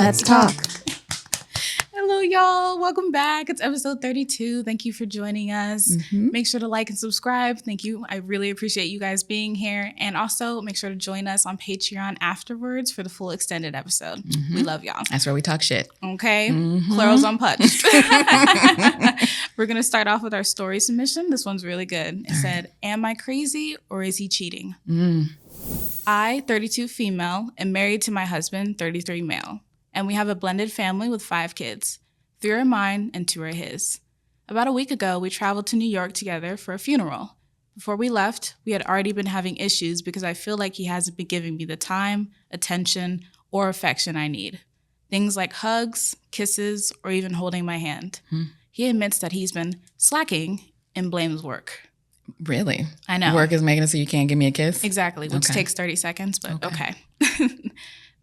Let's talk. Hello, y'all. Welcome back. It's episode 32. Thank you for joining us. Make sure to like and subscribe. Thank you. I really appreciate you guys being here. And also make sure to join us on Patreon afterwards for the full extended episode. We love y'all. That's where we talk shit. Okay. Plurals unpunched. We're going to start off with our story submission. This one's really good. It said, am I crazy or is he cheating? I, 32 female, am married to my husband, 33 male. And we have a blended family with 5 kids. 3 are mine and 2 are his. About a week ago, we traveled to New York together for a funeral. Before we left, we had already been having issues because I feel like he hasn't been giving me the time, attention, or affection I need. Things like hugs, kisses, or even holding my hand. He admits that he's been slacking and blames work. Really? I know. Work is making it so you can't give me a kiss? Exactly, which takes 30 seconds, but okay.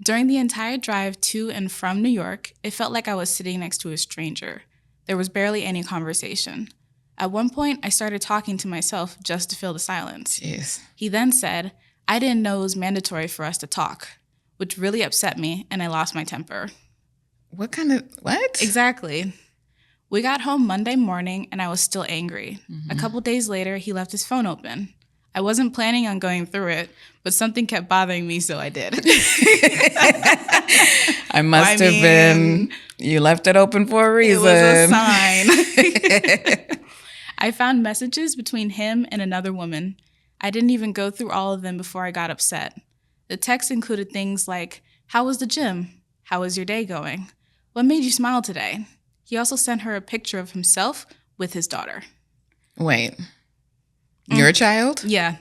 During the entire drive to and from New York, it felt like I was sitting next to a stranger. There was barely any conversation. At one point, I started talking to myself just to fill the silence. Jeez. He then said, I didn't know it was mandatory for us to talk, which really upset me, and I lost my temper. What? Exactly. We got home Monday morning, and I was still angry. A couple days later, he left his phone open. I wasn't planning on going through it, but something kept bothering me, so I did. I must have been. You left it open for a reason. It was a sign. I found messages between him and another woman. I didn't even go through all of them before I got upset. The text included things like, how was the gym? How was your day going? What made you smile today? He also sent her a picture of himself with his daughter. Wait. Your child? Yeah.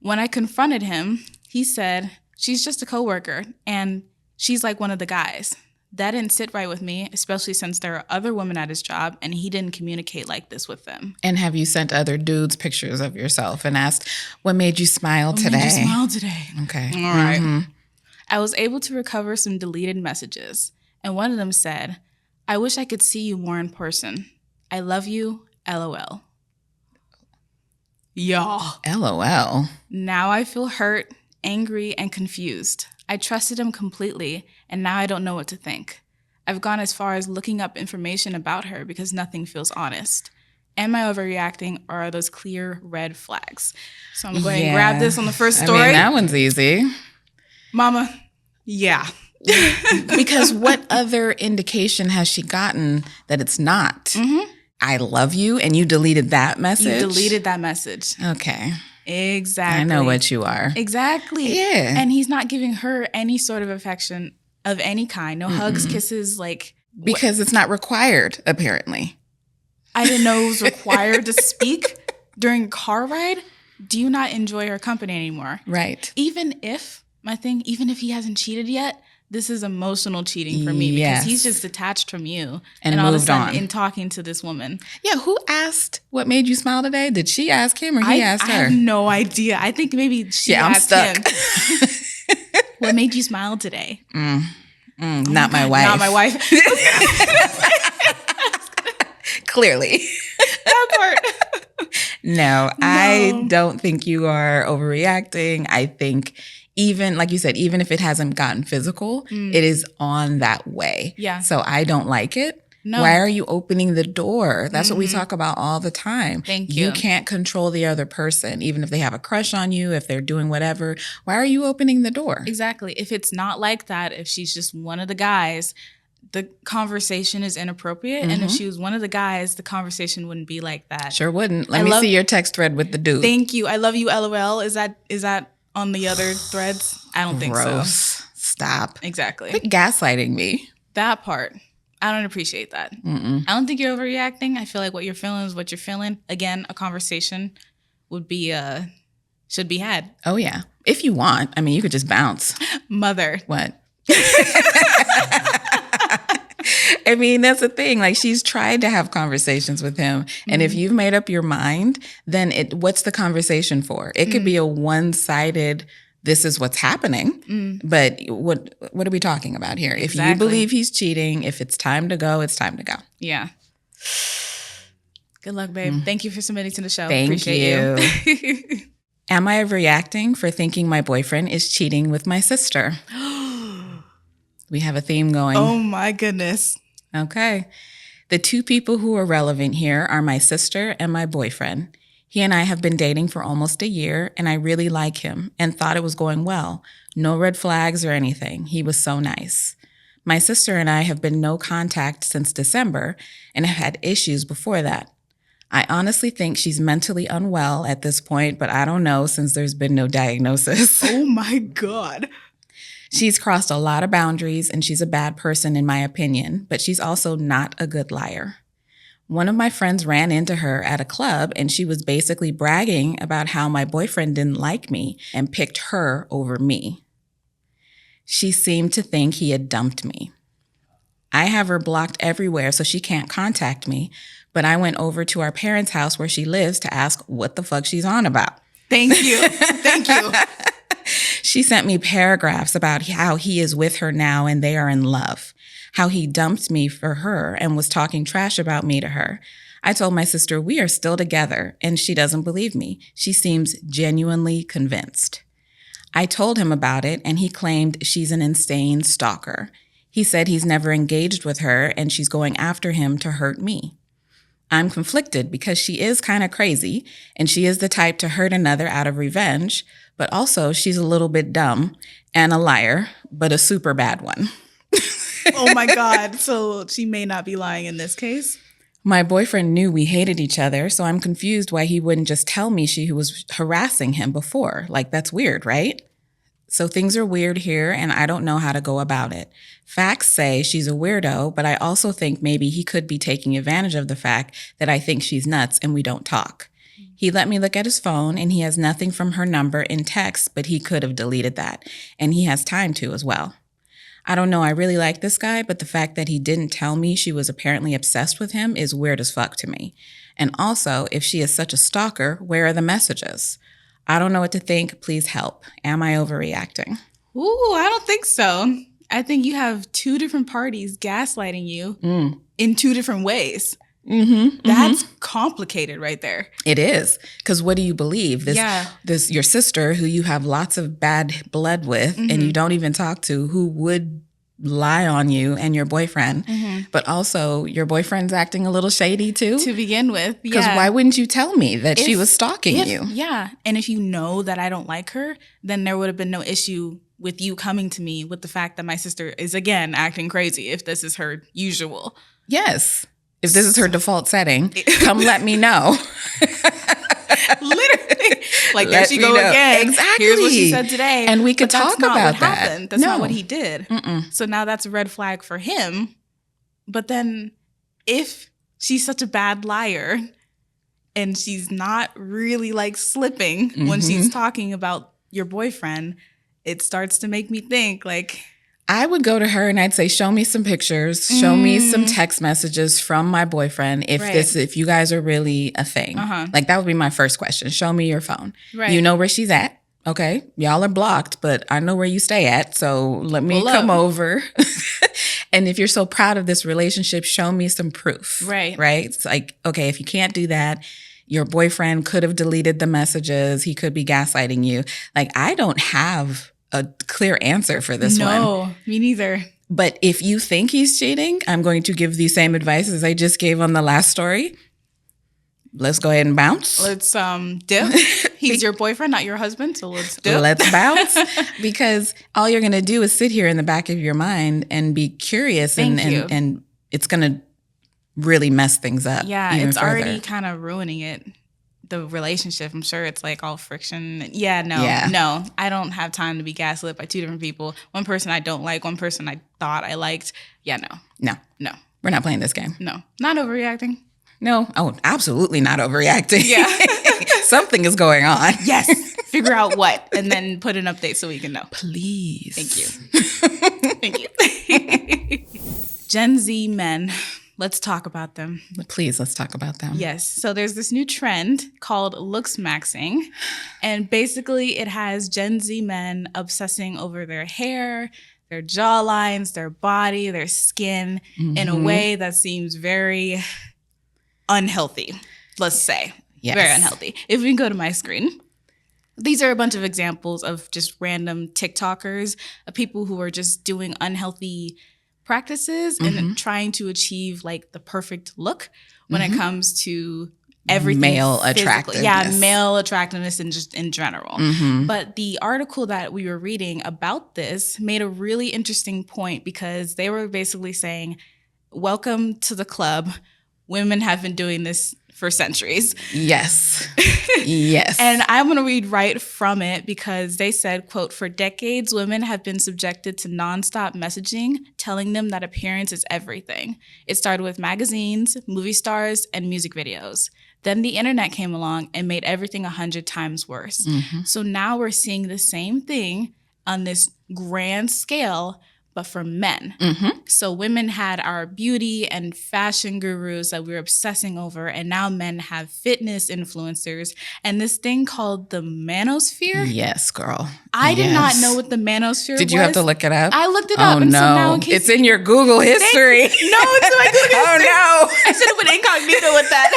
When I confronted him, he said, she's just a coworker and she's like one of the guys. That didn't sit right with me, especially since there are other women at his job and he didn't communicate like this with them. And have you sent other dudes pictures of yourself and asked, what made you smile today? What made you smile today? Okay. All right. I was able to recover some deleted messages, and one of them said, I wish I could see you more in person. I love you, LOL. Y'all. LOL. Now I feel hurt, angry, and confused. I trusted him completely, and now I don't know what to think. I've gone as far as looking up information about her because nothing feels honest. Am I overreacting, or are those clear red flags? So I'm going to grab this on the first story. I mean, that one's easy. Mama, yeah. Because what other indication has she gotten that it's not? I love you, and you deleted that message? You deleted that message. Okay. Exactly. I know what you are. Exactly. Yeah. And he's not giving her any sort of affection of any kind. No hugs, kisses, like... Because it's not required, apparently. I didn't know it was required to speak during a car ride. Do you not enjoy her company anymore? Right. Even if he hasn't cheated yet, this is emotional cheating for me because he's just detached from you and all moved of a sudden on in talking to this woman. Yeah, who asked what made you smile today? Did she ask him or he asked her? I have no idea. I think maybe she asked him. What made you smile today? Not my wife. Not my wife. Clearly. That part. No, I don't think you are overreacting. I think even, like you said, even if it hasn't gotten physical, it is on that way. Yeah. So I don't like it. No. Why are you opening the door? That's what we talk about all the time. Thank you. You can't control the other person, even if they have a crush on you, if they're doing whatever. Why are you opening the door? Exactly. If it's not like that, if she's just one of the guys, the conversation is inappropriate. And if she was one of the guys, the conversation wouldn't be like that. Sure wouldn't. Let me see your text thread with the dude. Thank you. I love you, LOL. Is that on the other threads? I don't think so. Stop. Exactly. Quit gaslighting me. That part. I don't appreciate that. I don't think you're overreacting. I feel like what you're feeling is what you're feeling. Again, a conversation would be should be had. Oh, yeah. If you want. I mean, you could just bounce. Mother. What? I mean, that's the thing. Like, she's tried to have conversations with him. And if you've made up your mind, then what's the conversation for? It could be a one-sided, this is what's happening. But what are we talking about here? Exactly. If you believe he's cheating, if it's time to go, it's time to go. Yeah. Good luck, babe. Thank you for submitting to the show. Thank Appreciate you. Am I overreacting for thinking my boyfriend is cheating with my sister? We have a theme going. Oh my goodness. Okay. The two people who are relevant here are my sister and my boyfriend. He and I have been dating for almost a year, and I really like him and thought it was going well. No red flags or anything. He was so nice. My sister and I have been no contact since December and have had issues before that. I honestly think she's mentally unwell at this point, but I don't know since there's been no diagnosis. Oh my God. She's crossed a lot of boundaries and she's a bad person in my opinion, but she's also not a good liar. One of my friends ran into her at a club and she was basically bragging about how my boyfriend didn't like me and picked her over me. She seemed to think he had dumped me. I have her blocked everywhere so she can't contact me, but I went over to our parents' house where she lives to ask what the fuck she's on about. Thank you. Thank you. She sent me paragraphs about how he is with her now and they are in love, how he dumped me for her and was talking trash about me to her. I told my sister we are still together and she doesn't believe me. She seems genuinely convinced. I told him about it and he claimed she's an insane stalker. He said he's never engaged with her and she's going after him to hurt me. I'm conflicted because she is kind of crazy and she is the type to hurt another out of revenge, but also she's a little bit dumb and a liar, but a super bad one. Oh my God. So she may not be lying in this case. My boyfriend knew we hated each other, so I'm confused why he wouldn't just tell me she was harassing him before. Like, that's weird, right? So things are weird here, and I don't know how to go about it. Facts say she's a weirdo, but I also think maybe he could be taking advantage of the fact that I think she's nuts and we don't talk. He let me look at his phone, and he has nothing from her number in text, but he could have deleted that, and he has time to as well. I don't know, I really like this guy, but the fact that he didn't tell me she was apparently obsessed with him is weird as fuck to me. And also, if she is such a stalker, where are the messages? I don't know what to think. Please help. Am I overreacting? Ooh, I don't think so. I think you have two different parties gaslighting you in two different ways. That's complicated right there. It is. Because what do you believe? This your sister who you have lots of bad blood with and you don't even talk to, who would lie on you and your boyfriend, but also your boyfriend's acting a little shady too? To begin with. Because why wouldn't you tell me that she was stalking you? Yeah. And if you know that I don't like her, then there would have been no issue with you coming to me with the fact that my sister is, again, acting crazy if this is her usual. Yes. If this is her default setting, come let me know. Literally. Like, there she go again. Exactly. Here's what she said today. And we could talk about that. That's not what he did. So now that's a red flag for him. But then if she's such a bad liar and she's not really like slipping when she's talking about your boyfriend, it starts to make me think like, I would go to her and I'd say, show me some pictures, show me some text messages from my boyfriend if you guys are really a thing. Like, that would be my first question. Show me your phone. Right. You know where she's at. Okay. Y'all are blocked, but I know where you stay at. So let me come over. And if you're so proud of this relationship, show me some proof. Right. It's like, okay, if you can't do that, your boyfriend could have deleted the messages. He could be gaslighting you. Like, I don't have a clear answer for this one. No, me neither. But if you think he's cheating, I'm going to give the same advice as I just gave on the last story. Let's go ahead and bounce. Let's dip. He's your boyfriend, not your husband, so let's dip. Let's bounce. Because all you're going to do is sit here in the back of your mind and be curious and it's going to really mess things up. Yeah, it's already kind of ruining it. The relationship, I'm sure it's like all friction. No, I don't have time to be gaslit by two different people. One person I don't like, one person I thought I liked. Yeah, no. We're not playing this game. No, not overreacting. No, absolutely not overreacting. Yeah. Something is going on. Yes. Figure out what, and then put an update so we can know. Please. Thank you. Gen Z men. Let's talk about them. Please, let's talk about them. Yes. So there's this new trend called Looksmaxxing. And basically it has Gen Z men obsessing over their hair, their jawlines, their body, their skin in a way that seems very unhealthy, let's say. Yes. Very unhealthy. If we can go to my screen. these are a bunch of examples of just random TikTokers, of people who are just doing unhealthy practices and trying to achieve like the perfect look when it comes to everything. Male attractiveness. Yeah, male attractiveness and just in general. But the article that we were reading about this made a really interesting point, because they were basically saying, welcome to the club. Women have been doing this for centuries. Yes. Yes. And I'm going to read right from it, because they said, quote, "For decades, women have been subjected to nonstop messaging telling them that appearance is everything. It started with magazines, movie stars, and music videos. Then the internet came along and made everything 100 times worse." So now we're seeing the same thing on this grand scale, but for men. So women had our beauty and fashion gurus that we were obsessing over, and now men have fitness influencers and this thing called the manosphere. Yes, girl. I did not know what the manosphere was. Did you have to look it up? I looked it up. Oh, and no. so now in case it's in your Google history. No, it's in my Google history. Oh, no. I should have been incognito with that.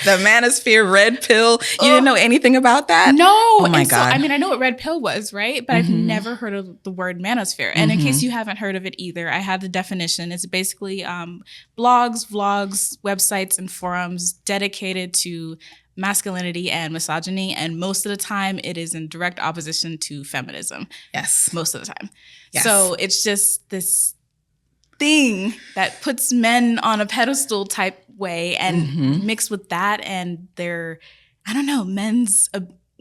The manosphere red pill. You didn't know anything about that? No. Oh my God. So, I mean, I know what red pill was, right? But I've never heard of the word manosphere. And in case you haven't heard of it either, I have the definition. It's basically blogs, vlogs, websites, and forums dedicated to masculinity and misogyny. And most of the time, it is in direct opposition to feminism. Yes. Most of the time. Yes. So it's just this thing that puts men on a pedestal type way, and mixed with that and their, I don't know, men's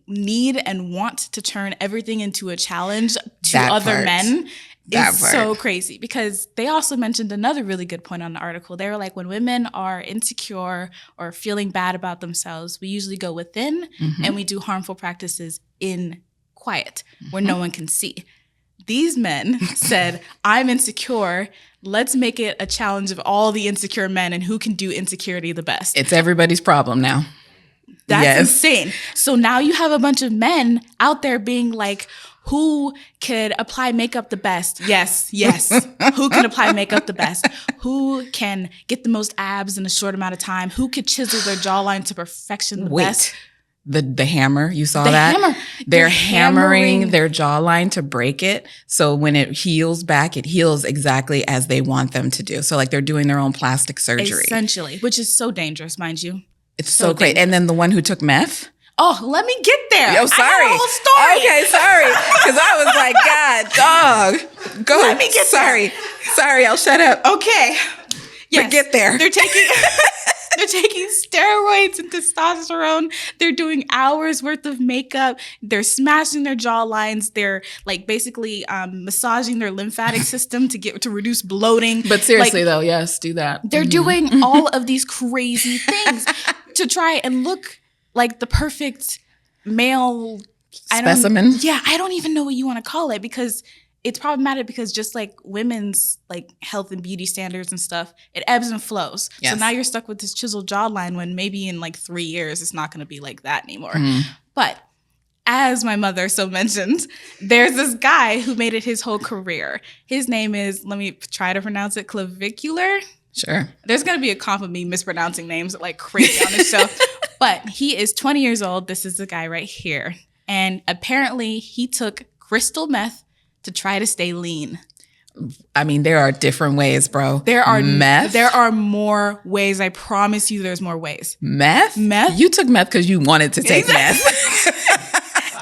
need and want to turn everything into a challenge to other men is so crazy. Because they also mentioned another really good point on the article. They were like, when women are insecure or feeling bad about themselves, we usually go within and we do harmful practices in quiet where no one can see. These men said, I'm insecure. Let's make it a challenge of all the insecure men and who can do insecurity the best. It's everybody's problem now. That's insane. So now you have a bunch of men out there being like, who could apply makeup the best? Yes. Who can apply makeup the best? Who can get the most abs in a short amount of time? Who could chisel their jawline to perfection the best? The hammer, you saw that? Hammer. They're hammering their jawline to break it. So when it heals back, it heals exactly as they want them to do. So like they're doing their own plastic surgery. Essentially, which is so dangerous, mind you. It's so great. And then the one who took meth. Oh, let me get there. Oh, sorry. I have a whole story. Okay, sorry. Because I was like, God, dog. Go. Let me get there. Sorry, I'll shut up. Okay. Yes. But get there. They're taking steroids and testosterone. They're doing hours worth of makeup. They're smashing their jawlines. They're like basically massaging their lymphatic system to reduce bloating. But seriously though, yes, do that. They're doing all of these crazy things to try and look like the perfect male specimen. I don't even know what you want to call it, because it's problematic, because just like women's like health and beauty standards and stuff, it ebbs and flows. Yes. So now you're stuck with this chiseled jawline when maybe in like 3 years, it's not going to be like that anymore. But as my mother so mentioned, there's this guy who made it his whole career. His name is, let me try to pronounce it, Clavicular. Sure. There's going to be a comp of me mispronouncing names like crazy on this show. But he is 20 years old. This is the guy right here. And apparently he took crystal meth to try to stay lean. I mean, there are different ways, bro. There are meth. There are more ways. I promise you there's more ways. Meth? Meth? You took meth because you wanted to take meth.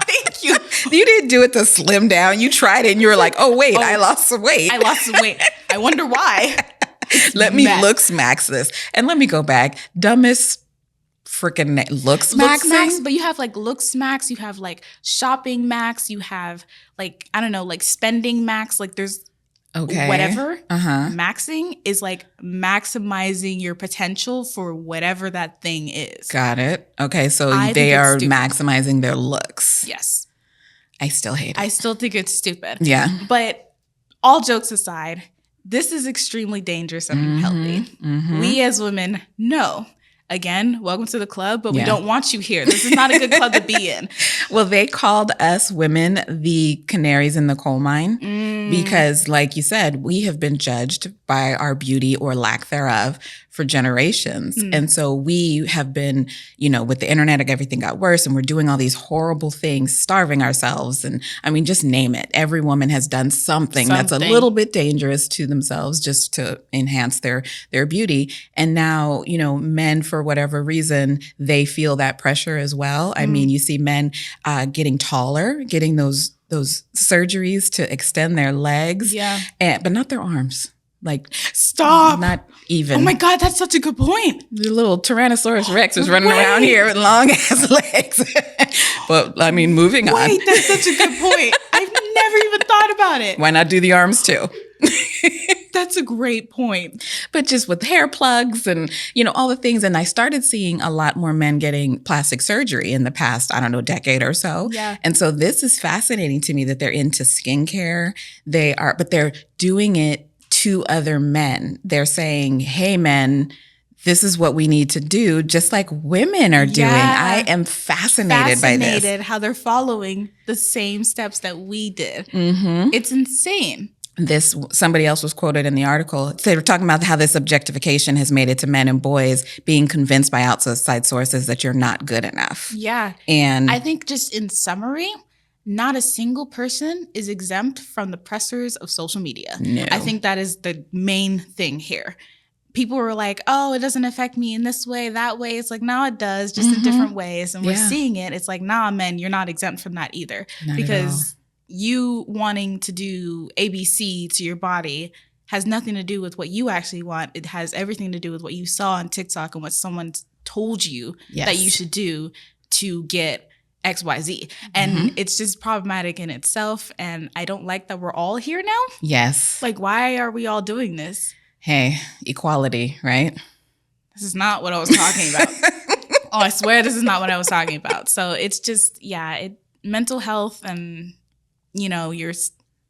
Thank you. You didn't do it to slim down. You tried it and you were like, oh, wait, I lost some weight. I lost some weight. I wonder why. Let me Looksmaxx this. And let me go back. Dumbest freaking Looksmaxxing. But you have like Looksmaxx, you have like Shopping Max, you have like, I don't know, like Spending Max. Like there's whatever. Maxing is like maximizing your potential for whatever that thing is. Got it. Okay, so they are maximizing their looks. Yes. I still hate it. I still think it's stupid. Yeah. But all jokes aside, this is extremely dangerous and unhealthy. We as women know. Again, welcome to the club, but we don't want you here. This is not a good club to be in. Well, they called us women the canaries in the coal mine Because like you said, we have been judged by our beauty or lack thereof for generations. And so we have been, with the internet, everything got worse and we're doing all these horrible things, starving ourselves. And I mean, just name it. Every woman has done something that's a little bit dangerous to themselves just to enhance their beauty. And now, men, for whatever reason, they feel that pressure as well. I mean, you see men getting taller, getting those surgeries to extend their legs, but not their arms. Like, stop. Not even. Oh my God, that's such a good point. The little Tyrannosaurus Rex is running around here with long ass legs. But I mean, moving on. Wait, that's such a good point. I've never even thought about it. Why not do the arms too? That's a great point. But just with hair plugs and, all the things. And I started seeing a lot more men getting plastic surgery in the past, decade or so. Yeah. And so this is fascinating to me that they're into skincare. But they're doing it to other men. They're saying, hey, men, this is what we need to do, just like women are doing. I am fascinated by this. How they're following the same steps that we did. It's insane. Somebody else was quoted in the article. They were talking about how this objectification has made it to men and boys being convinced by outside sources that you're not good enough. Yeah. And I think just in summary, not a single person is exempt from the pressures of social media. No. I think that is the main thing here. People were like, oh, it doesn't affect me in this way, that way. It's like, no, it does, just in different ways. And we're seeing it. It's like, nah, men, you're not exempt from that either. Not because you wanting to do ABC to your body has nothing to do with what you actually want. It has everything to do with what you saw on TikTok and what someone told you that you should do to get XYZ. And it's just problematic in itself. And I don't like that we're all here now. Yes. Like, why are we all doing this? Hey, equality, right? This is not what I was talking about. Oh, I swear this is not what I was talking about. So it's just, mental health and, your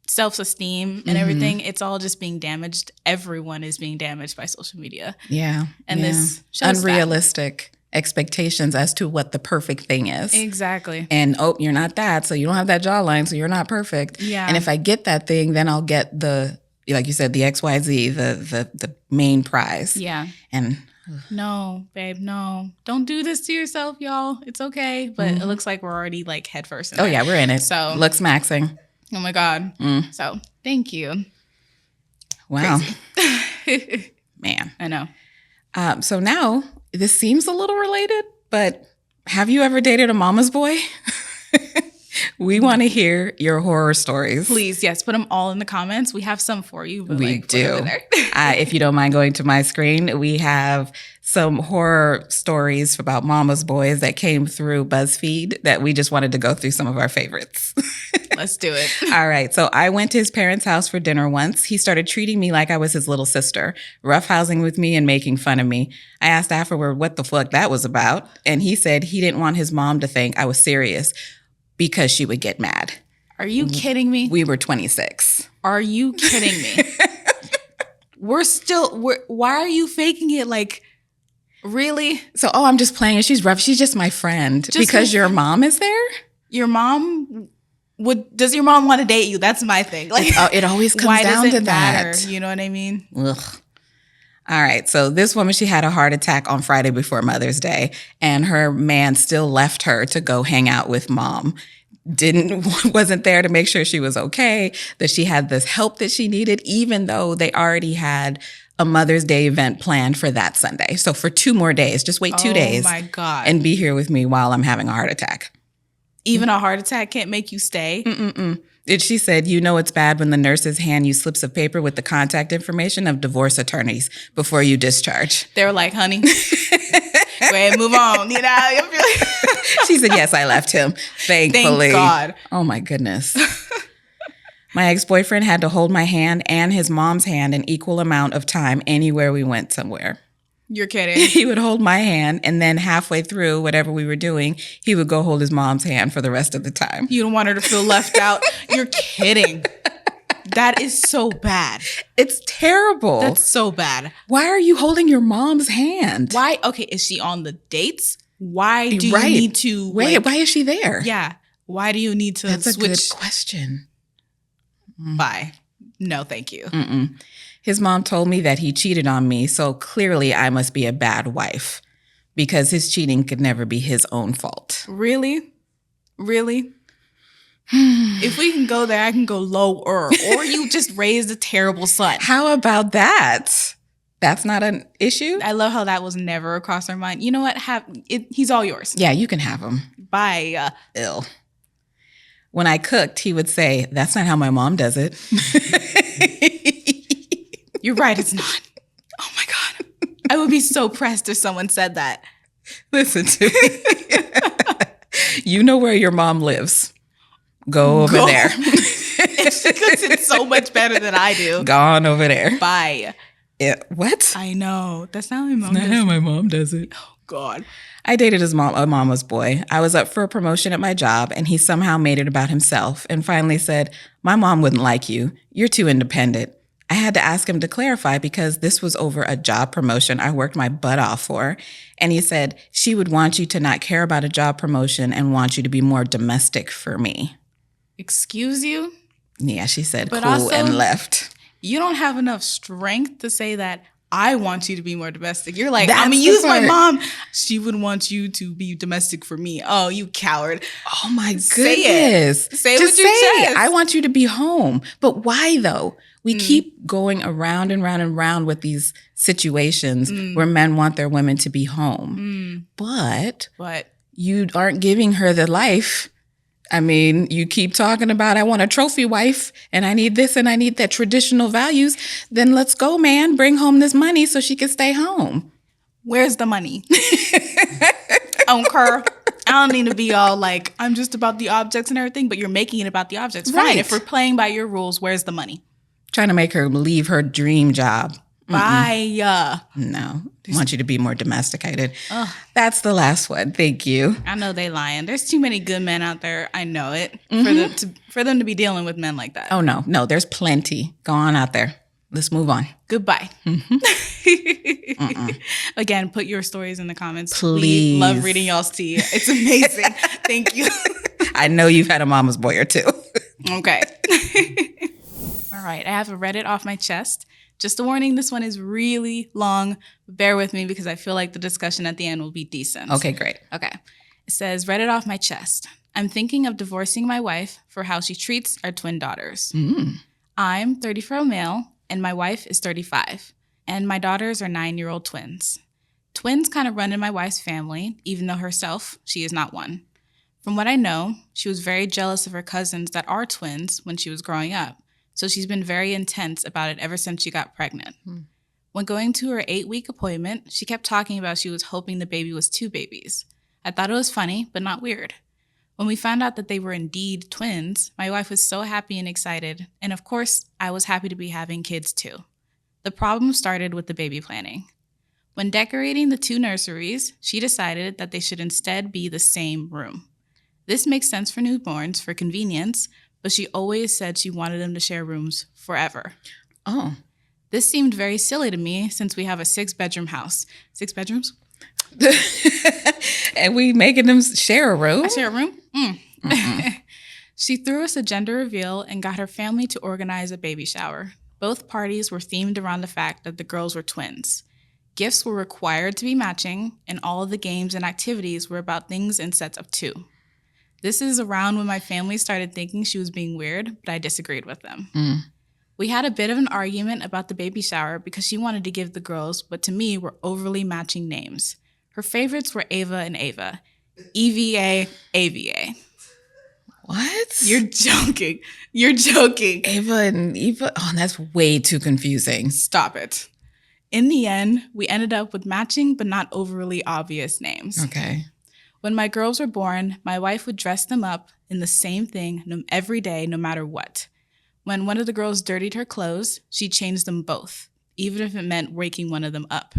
self-esteem and everything, it's all just being damaged. Everyone is being damaged by social media. Yeah. And this shows unrealistic expectations as to what the perfect thing is. Exactly. And, you're not that, so you don't have that jawline, so you're not perfect. Yeah. And if I get that thing, then I'll get like you said, the XYZ, the main prize. Yeah. And no, babe, no. Don't do this to yourself, y'all. It's okay. But it looks like we're already like head first in there. yeah, we're in it. So Looksmaxxing. Oh my God. So thank you. Wow. Man. I know. So now this seems a little related, but have you ever dated a mama's boy? We want to hear your horror stories. Please, yes, put them all in the comments. We have some for you. But we do. If you don't mind going to my screen, we have some horror stories about mama's boys that came through BuzzFeed that we just wanted to go through some of our favorites. Let's do it. All right. So I went to his parents' house for dinner once. He started treating me like I was his little sister, roughhousing with me and making fun of me. I asked afterward what the fuck that was about. And he said he didn't want his mom to think I was serious because she would get mad. Are you kidding me? We were 26. Are you kidding me? Why are you faking it? Like, really? So, I'm just playing. She's rough. She's just my friend. Because your mom is there? Your mom does your mom want to date you? That's my thing. Like, it always comes down to that. You know what I mean? Ugh. All right. So this woman, she had a heart attack on Friday before Mother's Day, and her man still left her to go hang out with mom. Wasn't there to make sure she was okay, that she had this help that she needed, even though they already had a Mother's Day event planned for that Sunday. So for 2 more days, just wait 2 days. Oh my God. And be here with me while I'm having a heart attack. Even a heart attack can't make you stay? She said, it's bad when the nurses hand you slips of paper with the contact information of divorce attorneys before you discharge. They're like, honey, go ahead, move on. You know? She said, yes, I left him. Thankfully. Thank God. Oh, my goodness. My ex-boyfriend had to hold my hand and his mom's hand an equal amount of time anywhere we went somewhere. You're kidding. He would hold my hand, and then halfway through whatever we were doing, he would go hold his mom's hand for the rest of the time. You don't want her to feel left out. You're kidding. That is so bad. It's terrible. That's so bad. Why are you holding your mom's hand? Why? Okay, is she on the dates? Why do you need to... Wait, why is she there? Yeah. Why do you need to That's switch? That's a good question. Bye. No, thank you. His mom told me that he cheated on me, so clearly I must be a bad wife because his cheating could never be his own fault. Really? Really? If we can go there, I can go lower. Or you just raised a terrible son. How about that? That's not an issue? I love how that was never across our mind. You know what? He's all yours. Yeah, you can have him. Bye. Ill. When I cooked, he would say, "That's not how my mom does it." You're right, it's not. Oh my God. I would be so pressed if someone said that. Listen to me. You know where your mom lives. Go over there. She cooks it so much better than I do. Gone over there. Bye. What? I know. That's not how my mom That's not how my mom does it. Oh, God. I dated a mama's boy. I was up for a promotion at my job, and he somehow made it about himself and finally said, "My mom wouldn't like you. You're too independent." I had to ask him to clarify because this was over a job promotion I worked my butt off for. And he said, "She would want you to not care about a job promotion and want you to be more domestic for me." Excuse you? Yeah, she said But cool also, and left. You don't have enough strength to say that I want you to be more domestic. You're like, That's I'm going to the use my part. mom. She would want you to be domestic for me. Oh, you coward. Oh my goodness. Say it. Say it Just with your say, chest. "I want you to be home." But why though? We keep going around and round and round with these situations where men want their women to be home. But you aren't giving her the life. I mean, you keep talking about, "I want a trophy wife and I need this and I need that," traditional values. Then let's go, man. Bring home this money so she can stay home. Where's the money? I don't care. I don't need to be all like, I'm just about the objects and everything, but you're making it about the objects. Fine. Right. If we're playing by your rules, where's the money? Trying to make her leave her dream job. Bye. No, I want you to be more domesticated. That's the last one. Thank you. I know they lying. There's too many good men out there. I know it. For them to be dealing with men like that. Oh, no, there's plenty. Go on out there. Let's move on. Goodbye. Again, put your stories in the comments. Please. We love reading y'all's tea. It's amazing. Thank you. I know you've had a mama's boy or two. Okay. All right. I have a Reddit off my chest. Just a warning, this one is really long. Bear with me because I feel like the discussion at the end will be decent. Okay, great. Okay. It says, Reddit off my chest. I'm thinking of divorcing my wife for how she treats our twin daughters. I'm 34 male and my wife is 35. And my daughters are 9-year-old twins. Twins kind of run in my wife's family, even though herself, she is not one. From what I know, she was very jealous of her cousins that are twins when she was growing up. So she's been very intense about it ever since she got pregnant. When going to her 8-week appointment, she kept talking about she was hoping the baby was 2 babies. I thought it was funny, but not weird. When we found out that they were indeed twins, my wife was so happy and excited. And of course, I was happy to be having kids too. The problem started with the baby planning. When decorating the 2 nurseries, she decided that they should instead be the same room. This makes sense for newborns for convenience, but she always said she wanted them to share rooms forever. Oh. This seemed very silly to me since we have a 6-bedroom house. 6 bedrooms? And we making them share a room? I share a room? She threw us a gender reveal and got her family to organize a baby shower. Both parties were themed around the fact that the girls were twins. Gifts were required to be matching, and all of the games and activities were about things in sets of 2. This is around when my family started thinking she was being weird, but I disagreed with them. We had a bit of an argument about the baby shower because she wanted to give the girls what to me were overly matching names. Her favorites were Ava and Ava. EVA, AVA. What? You're joking. You're joking. Ava and Eva? Oh, that's way too confusing. Stop it. In the end, we ended up with matching but not overly obvious names. Okay. When my girls were born, my wife would dress them up in the same thing every day, no matter what. When one of the girls dirtied her clothes, she changed them both, even if it meant waking one of them up.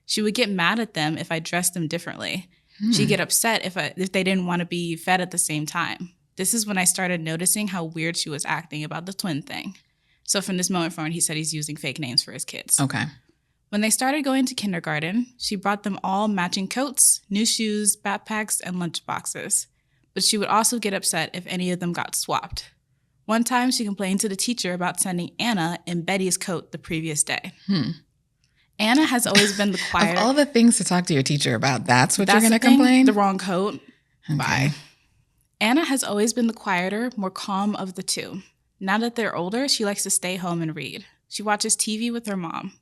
She would get mad at them if I dressed them differently. She'd get upset if they didn't want to be fed at the same time. This is when I started noticing how weird she was acting about the twin thing. So from this moment forward, he said he's using fake names for his kids. Okay. When they started going to kindergarten, she brought them all matching coats, new shoes, backpacks, and lunch boxes. But she would also get upset if any of them got swapped. One time she complained to the teacher about sending Anna in Betty's coat the previous day. Anna has always been the quieter. Of all the things to talk to your teacher about, that's what you're going to the thing, complain? The wrong coat. Okay. Bye. Anna has always been the quieter, more calm of the two. Now that they're older, she likes to stay home and read. She watches TV with her mom.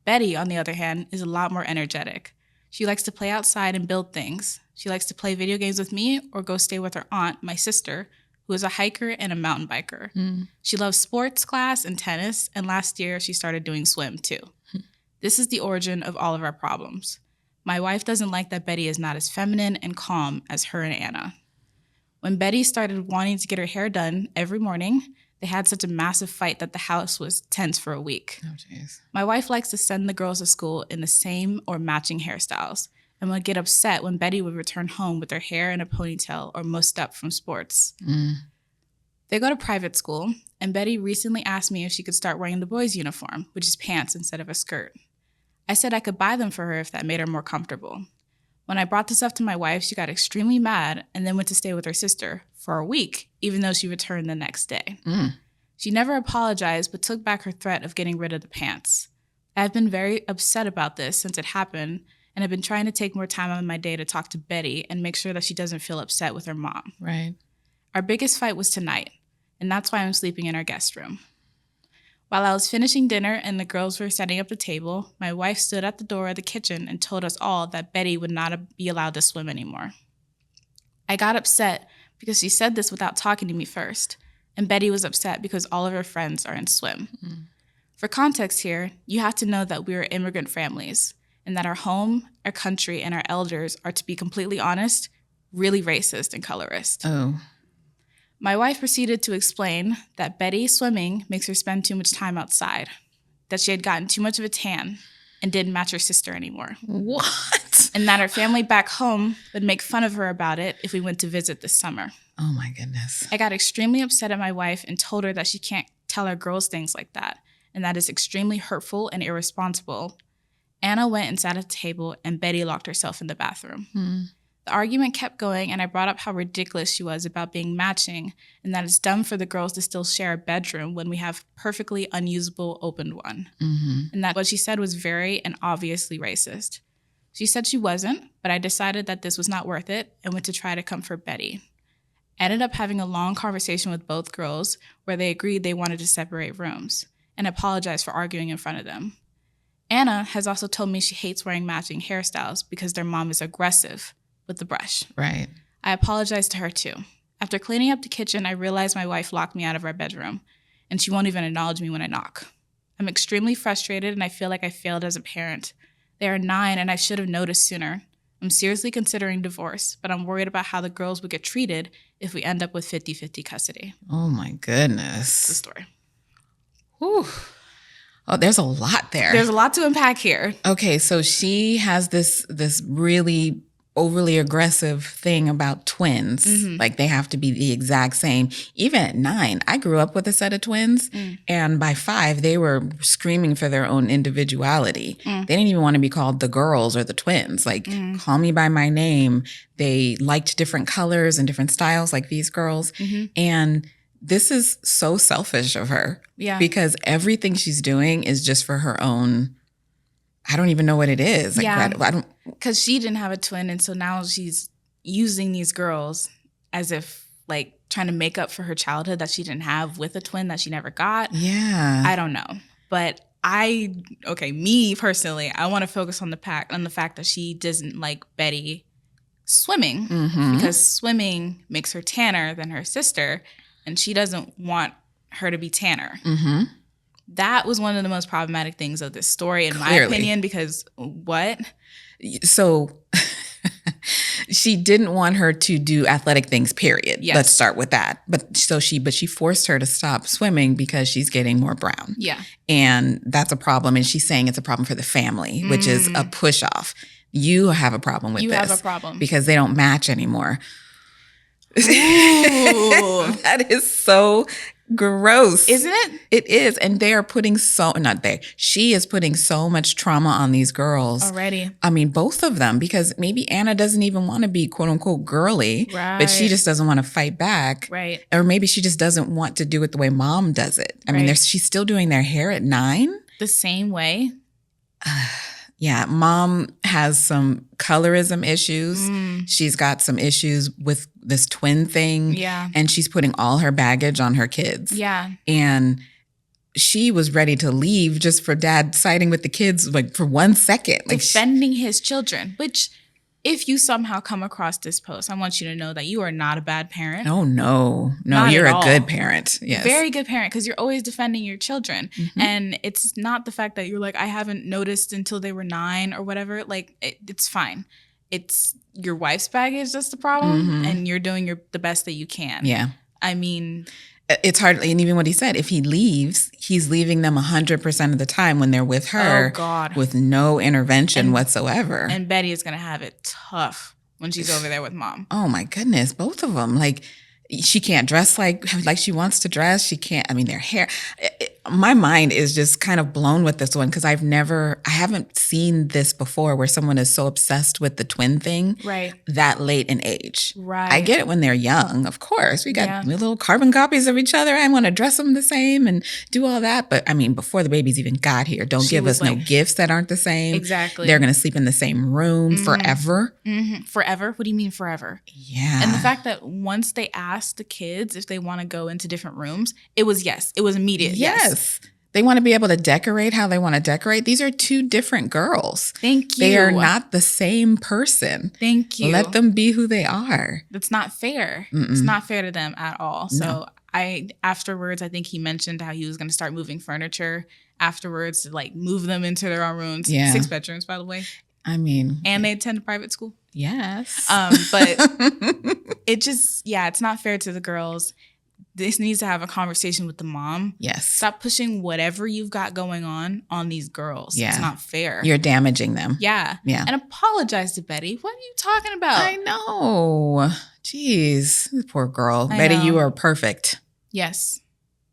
Betty, on the other hand, is a lot more energetic. She likes to play outside and build things. She likes to play video games with me or go stay with her aunt, my sister, who is a hiker and a mountain biker. She loves sports class and tennis, and last year she started doing swim too. This is the origin of all of our problems. My wife doesn't like that Betty is not as feminine and calm as her and Anna. When Betty started wanting to get her hair done every morning, they had such a massive fight that the house was tense for a week. Oh, jeez. My wife likes to send the girls to school in the same or matching hairstyles and would get upset when Betty would return home with her hair in a ponytail or mussed up from sports. They go to private school, and Betty recently asked me if she could start wearing the boys' uniform, which is pants instead of a skirt. I said I could buy them for her if that made her more comfortable. When I brought this up to my wife, she got extremely mad and then went to stay with her sister for a week, even though she returned the next day. She never apologized, but took back her threat of getting rid of the pants. I've been very upset about this since it happened, and I've been trying to take more time out of my day to talk to Betty and make sure that she doesn't feel upset with her mom. Right. Our biggest fight was tonight, and that's why I'm sleeping in our guest room. While I was finishing dinner and the girls were setting up the table, my wife stood at the door of the kitchen and told us all that Betty would not be allowed to swim anymore. I got upset because she said this without talking to me first, and Betty was upset because all of her friends are in swim. For context here, you have to know that we are immigrant families and that our home, our country, and our elders are, to be completely honest, really racist and colorist. Oh. My wife proceeded to explain that Betty swimming makes her spend too much time outside, that she had gotten too much of a tan and didn't match her sister anymore. What? And that her family back home would make fun of her about it if we went to visit this summer. Oh my goodness. I got extremely upset at my wife and told her that she can't tell our girls things like that, and that is extremely hurtful and irresponsible. Anna went and sat at the table, and Betty locked herself in the bathroom. The argument kept going, and I brought up how ridiculous she was about being matching and that it's dumb for the girls to still share a bedroom when we have perfectly unusable opened one. And that what she said was very and obviously racist. She said she wasn't, but I decided that this was not worth it and went to try to comfort Betty. I ended up having a long conversation with both girls where they agreed they wanted to separate rooms and apologized for arguing in front of them. Anna has also told me she hates wearing matching hairstyles because their mom is aggressive with the brush. Right. I apologized to her too. After cleaning up the kitchen, I realized my wife locked me out of our bedroom, and she won't even acknowledge me when I knock. I'm extremely frustrated, and I feel like I failed as a parent. They are 9, and I should have noticed sooner. I'm seriously considering divorce, but I'm worried about how the girls would get treated if we end up with 50-50 custody. Oh my goodness. That's the story. Whew. Oh, there's a lot there. There's a lot to unpack here. Okay, so she has this really overly aggressive thing about twins. Like they have to be the exact same. Even at 9, I grew up with a set of twins, and by 5, they were screaming for their own individuality. They didn't even want to be called the girls or the twins. Like, call me by my name. They liked different colors and different styles like these girls. And this is so selfish of her. Yeah. Because everything she's doing is just for her own. I don't even know what it is. Like, Yeah. I don't. Because she didn't have a twin, and so now she's using these girls as if, like, trying to make up for her childhood that she didn't have with a twin that she never got. Yeah. I don't know. But me personally, I want to focus on the fact that she doesn't like Betty swimming because swimming makes her tanner than her sister, and she doesn't want her to be tanner. That was one of the most problematic things of this story, in my opinion, because what? So she didn't want her to do athletic things, period. Yes. Let's start with that. But she forced her to stop swimming because she's getting more brown. Yeah. And that's a problem. And she's saying it's a problem for the family, which is a push off. You have a problem with this. You have a problem. Because they don't match anymore. Ooh. That is so gross. Isn't it? It is. And they are putting she is putting so much trauma on these girls. Already. I mean, both of them, because maybe Anna doesn't even want to be quote unquote girly, but she just doesn't want to fight back. Right. Or maybe she just doesn't want to do it the way mom does it. I mean, she's still doing their hair at 9. The same way. Yeah, mom has some colorism issues. She's got some issues with this twin thing. Yeah. And she's putting all her baggage on her kids. Yeah. And she was ready to leave just for dad siding with the kids like for 1 second. Like defending his children, which if you somehow come across this post, I want you to know that you are not a bad parent. Oh, no. No, Not you're at a all. good parent. Yes. Very good parent, because you're always defending your children. And it's not the fact that you're like, I haven't noticed until they were 9 or whatever. Like, it's fine. It's your wife's baggage that's the problem, and you're doing the best that you can. Yeah. I mean, it's hard. And even what he said, if he leaves, he's leaving them 100% of the time when they're with her. Oh, God. With no intervention whatsoever. And Betty is going to have it tough when she's over there with mom. Oh my goodness, both of them. Like, she can't dress like she wants to dress. She can't. I mean, their hair. My mind is just kind of blown with this one because I haven't seen this before where someone is so obsessed with the twin thing that late in age. Right. I get it when they're young, of course. We got little carbon copies of each other. I want to dress them the same and do all that. But I mean, before the babies even got here, don't give us no gifts that aren't the same. Exactly. They're going to sleep in the same room forever. Forever? What do you mean forever? Yeah. And the fact that once they asked the kids if they want to go into different rooms, it was yes. It was immediate. Yes. They want to be able to decorate how they want to decorate. These are 2 different girls. Thank you. They are not the same person. Thank you. Let them be who they are. That's not fair. It's not fair to them at all. So afterwards, I think he mentioned how he was going to start moving furniture afterwards to like move them into their own rooms. Yeah. 6 bedrooms, by the way. I mean. And they attend a private school. Yes. But it just, it's not fair to the girls. This needs to have a conversation with the mom. Yes. Stop pushing whatever you've got going on these girls. Yeah. It's not fair. You're damaging them. Yeah. Yeah. And apologize to Betty. What are you talking about? I know. Jeez. Poor girl. I Betty, know. you are perfect. Yes.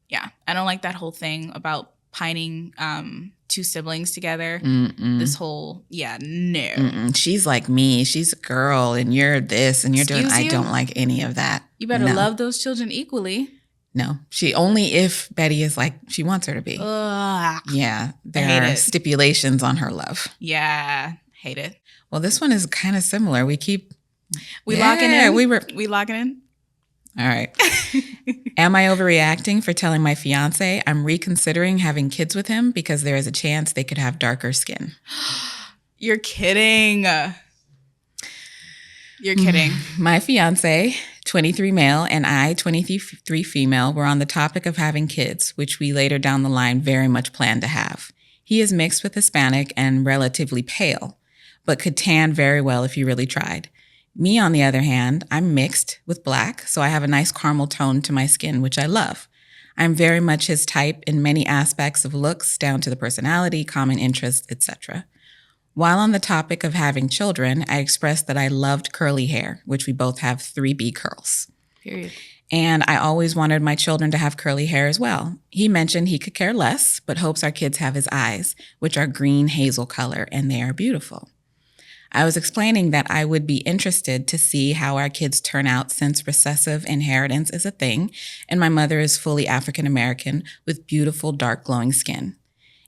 Yeah. I don't like that whole thing about pining 2 siblings together. This whole, no. She's like me. She's a girl and you're this and you're doing. I don't like any of that. You better love those children equally. No, she only if Betty is like she wants her to be. Ugh. Yeah, there are stipulations on her love. Yeah, hate it. Well, this one is kind of similar. We locking in. We locking in. All right. Am I overreacting for telling my fiance I'm reconsidering having kids with him because there is a chance they could have darker skin? You're kidding. You're kidding. My fiance, 23 male, and I, 23 female, were on the topic of having kids, which we later down the line very much plan to have. He is mixed with Hispanic and relatively pale, but could tan very well if you really tried. Me, on the other hand, I'm mixed with Black, so I have a nice caramel tone to my skin, which I love. I'm very much his type in many aspects of looks, down to the personality, common interests, etc. While on the topic of having children, I expressed that I loved curly hair, which we both have 3B curls. Period. And I always wanted my children to have curly hair as well. He mentioned he could care less, but hopes our kids have his eyes, which are green hazel color, and they are beautiful. I was explaining that I would be interested to see how our kids turn out since recessive inheritance is a thing, and my mother is fully African American with beautiful dark glowing skin.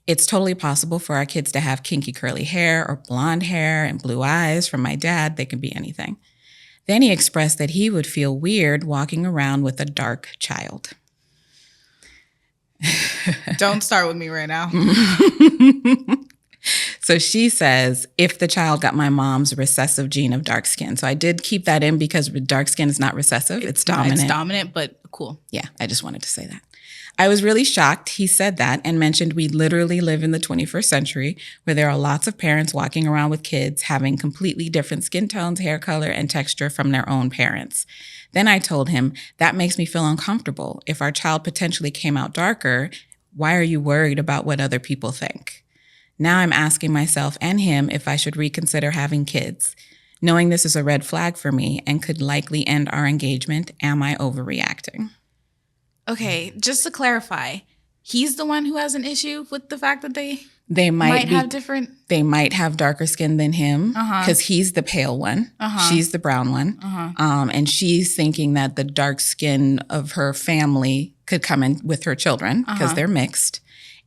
It's totally possible for our kids to have kinky curly hair or blonde hair and blue eyes. From my dad, they can be anything. Then he expressed that he would feel weird walking around with a dark child. Don't start with me right now. So she says, if the child got my mom's recessive gene of dark skin. So I did keep that in because dark skin is not recessive. It's dominant. It's dominant, but cool. Yeah, I just wanted to say that. I was really shocked he said that and mentioned we literally live in the 21st century where there are lots of parents walking around with kids having completely different skin tones, hair color, and texture from their own parents. Then I told him, that makes me feel uncomfortable. If our child potentially came out darker, why are you worried about what other people think? Now I'm asking myself and him if I should reconsider having kids. Knowing this is a red flag for me and could likely end our engagement, am I overreacting? Okay, just to clarify, he's the one who has an issue with the fact that they might have different. They might have darker skin than him Uh-huh. because he's the pale one. Uh-huh. She's the brown one. Uh-huh. And she's thinking that the dark skin of her family could come in with her children because they're mixed.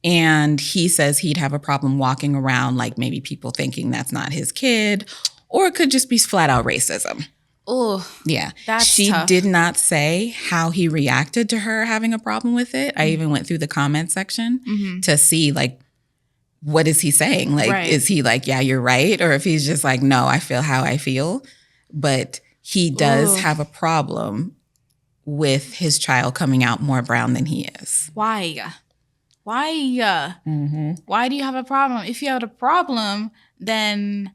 And he says he'd have a problem walking around, like maybe people thinking that's not his kid, or it could just be flat out racism. Oh, Yeah. that's She tough. did not say how he reacted to her having a problem with it. I even went through the comment section to see, like, what is he saying? Like, Right. is he like, yeah, you're right? Or if he's just like, no, I feel how I feel. But he does have a problem with his child coming out more brown than he is. Why? Why do you have a problem? If you have a problem, then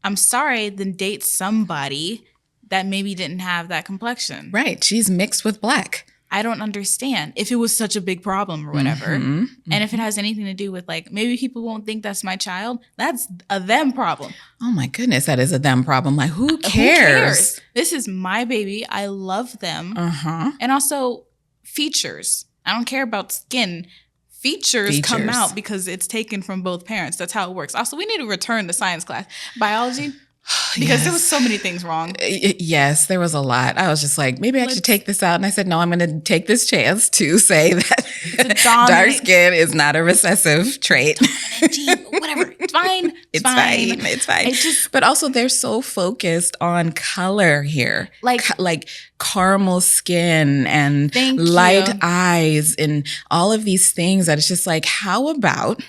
I'm sorry, then date somebody that maybe didn't have that complexion. Right. She's mixed with black. I don't understand if it was such a big problem or whatever. And if it has anything to do with, like, maybe people won't think that's my child, that's a them problem. Oh my goodness, that is a them problem. Like, who cares? This is my baby. I love them. And also features. I don't care about skin. Features come out because it's taken from both parents. That's how it works. Also, we need to return to science class. Biology, because there was so many things wrong. Yes, there was a lot. I was just like, maybe I should take this out. And I said, no, I'm going to take this chance to say that dark skin is not a recessive trait. Whatever. It's fine. It's fine. But also, they're so focused on color here. Like caramel skin and light eyes and all of these things that it's just like, how about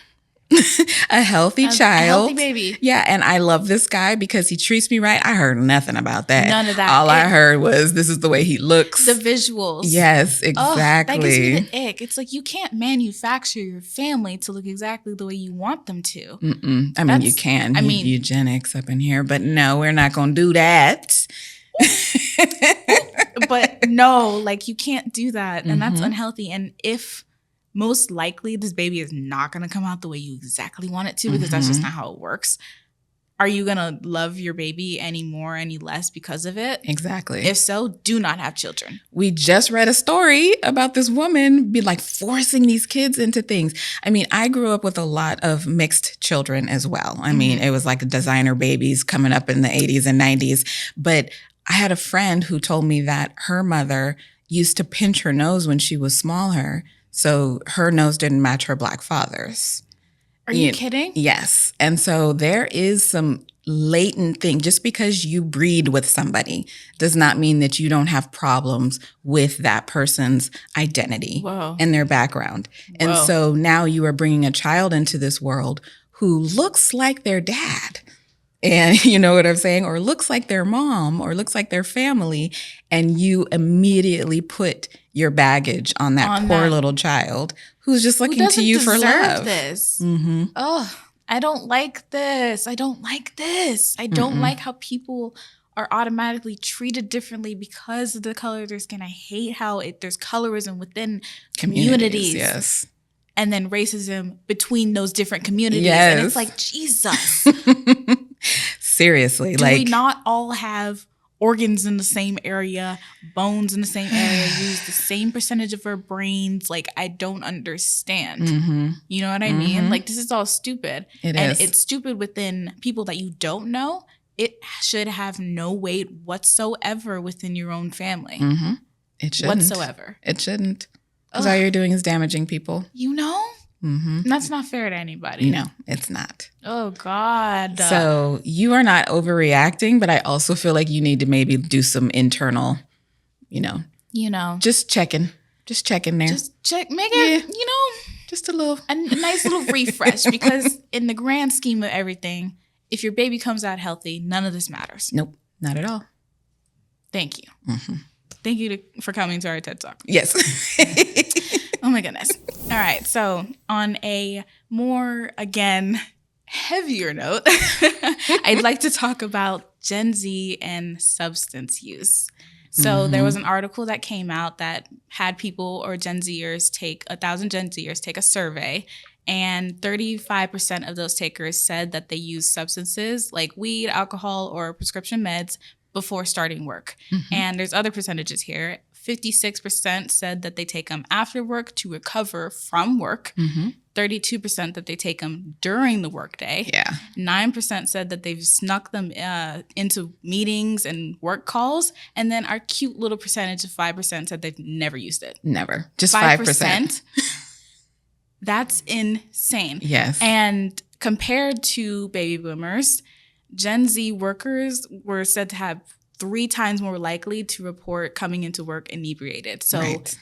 a healthy child? A healthy baby. Yeah, and I love this guy because he treats me right. I heard nothing about that. None of that. All I heard was this is the way he looks. The visuals. Yes, exactly. That gives me the ick. It's like you can't manufacture your family to look exactly the way you want them to. I mean, you can. Eugenics up in here, but no, we're not going to do that. But no, like, you can't do that. And that's unhealthy. And if most likely this baby is not going to come out the way you exactly want it to, because that's just not how it works. Are you going to love your baby any more, any less because of it? Exactly. If so, do not have children. We just read a story about this woman be like forcing these kids into things. I mean, I grew up with a lot of mixed children as well. I mean, it was like designer babies coming up in the 80s and 90s. But I had a friend who told me that her mother used to pinch her nose when she was smaller, so her nose didn't match her black father's. Are you kidding? Yes. And so there is some latent thing. Just because you breed with somebody does not mean that you don't have problems with that person's identity and their background. And so now you are bringing a child into this world who looks like their dad. And you know what I'm saying? Or looks like their mom or looks like their family. And you immediately put your baggage on that poor little child who's just looking to you for love. This. Oh, I don't like this. I don't like this. I don't like how people are automatically treated differently because of the color of their skin. I hate how there's colorism within communities. Yes. And then racism between those different communities. Yes. And it's like, Jesus. Seriously. Do we not all have organs in the same area, bones in the same area, use the same percentage of our brains? Like, I don't understand. You know what I mean? Like, this is all stupid. It and is. It's stupid within people that you don't know. It should have no weight whatsoever within your own family. It shouldn't. Whatsoever. It shouldn't. Because all you're doing is damaging people. You know? And that's not fair to anybody. No, it's not. Oh, God. So you are not overreacting, but I also feel like you need to maybe do some internal, just checking. Just checking there. Just check. Make it, just a little. A nice little refresh. Because in the grand scheme of everything, if your baby comes out healthy, none of this matters. Nope, not at all. Thank you. Thank you for coming to our TED Talk. Yes. Oh my goodness. All right. So on a more, again, heavier note, I'd like to talk about Gen Z and substance use. So there was an article that came out that had people or Gen Zers take 1,000 Gen Zers take a survey, and 35% of those takers said that they use substances like weed, alcohol, or prescription meds before starting work. And there's other percentages here. 56% said that they take them after work to recover from work. 32% that they take them during the workday. 9% said that they've snuck them into meetings and work calls. And then our cute little percentage of 5% said they've never used it. Never. Just 5%. That's insane. Yes. And compared to baby boomers, Gen Z workers were said to have 3 times more likely to report coming into work inebriated. So right.